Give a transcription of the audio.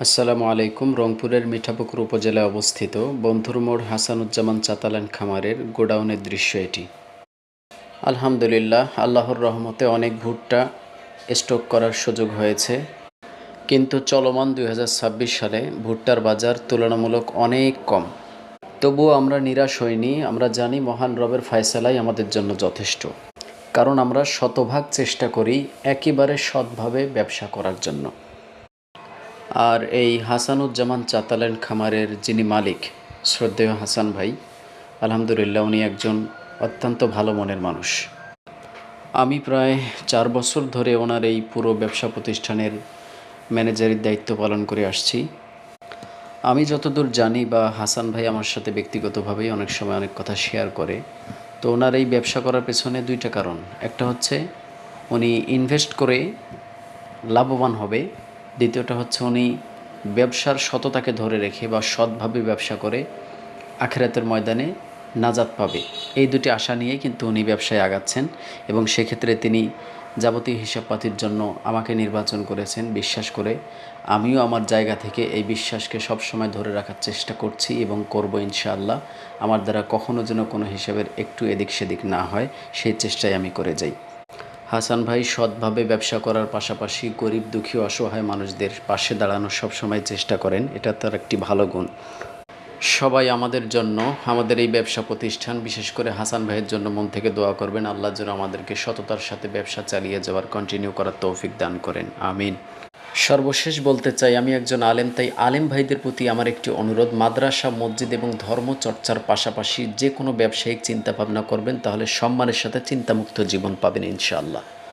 আসসালামু আলাইকুম। রংপুরের মিঠাপুকুর উপজেলায় অবস্থিত বন্ধুর মোড় হাসানুজ্জামান চাতালান খামারের গোডাউনের দৃশ্য এটি। আলহামদুলিল্লাহ, আল্লাহর রহমতে অনেক ভুট্টা স্টক করার সুযোগ হয়েছে, কিন্তু চলমান 2026 সালে ভুট্টার বাজার তুলনামূলক অনেক কম। তবুও আমরা নিরাশ হইনি। আমরা জানি মহান রবের ফয়সালাই আমাদের জন্য যথেষ্ট, কারণ আমরা শতভাগ চেষ্টা করি একেবারে সৎভাবে ব্যবসা করার জন্য। আর এই হাসানুজ্জামান চাতালেন খামারের যিনি মালিক, শ্রদ্ধেয় হাসান ভাই, আলহামদুলিল্লাহ উনি একজন অত্যন্ত ভালো মনের মানুষ। আমি প্রায় 4 বছর ধরে ওনার এই পুরো ব্যবসা প্রতিষ্ঠানের ম্যানেজারের দায়িত্ব পালন করে আসছি। আমি যতদূর জানি বা হাসান ভাই আমার সাথে ব্যক্তিগতভাবেই অনেক সময় অনেক কথা শেয়ার করে, তো ওনার এই ব্যবসা করার পেছনে 2টা কারণ। একটা হচ্ছে উনি ইনভেস্ট করে লাভবান হবে, দ্বিতীয়টা হচ্ছে উনি ব্যবসার সততাকে ধরে রেখে বা সৎভাবে ব্যবসা করে আখিরাতের ময়দানে নাজাত পাবে। এই দুটি আশা নিয়েই কিন্তু উনি ব্যবসায় আগাচ্ছেন, এবং সেক্ষেত্রে তিনি যাবতীয় হিসাবপাতির জন্য আমাকে নির্বাচন করেছেন বিশ্বাস করে। আমিও আমার জায়গা থেকে এই বিশ্বাসকে সবসময় ধরে রাখার চেষ্টা করছি এবং করব ইনশাআল্লাহ। আমার দ্বারা কখনো যেন কোনো হিসাবের একটু এদিক সেদিক না হয়, সেই চেষ্টাই আমি করে যাই। হাসান ভাই সৎভাবে ব্যবসা করার পাশাপাশি গরিব দুঃখী অসহায় মানুষদের পাশে দাঁড়ানোর সবসময় চেষ্টা করেন, এটা তার একটি ভালো গুণ। সবাই আমাদের জন্য, আমাদের এই ব্যবসা প্রতিষ্ঠান, বিশেষ করে হাসান ভাইয়ের জন্য মন থেকে দোয়া করবেন। আল্লাহ যেন আমাদেরকে সততার সাথে ব্যবসা চালিয়ে যাওয়ার, কন্টিনিউ করার তৌফিক দান করেন, আমিন। সর্বশেষ বলতে চাই, আমি একজন আলেম, তাই আলেম ভাইদের প্রতি আমার একটি অনুরোধ, মাদ্রাসা, মসজিদ এবং ধর্মচর্চার পাশাপাশি যে কোনো ব্যবসায়িক চিন্তা ভাবনা করবেন, তাহলে সম্মানের সাথে চিন্তামুক্ত জীবন পাবেন ইনশাআল্লাহ।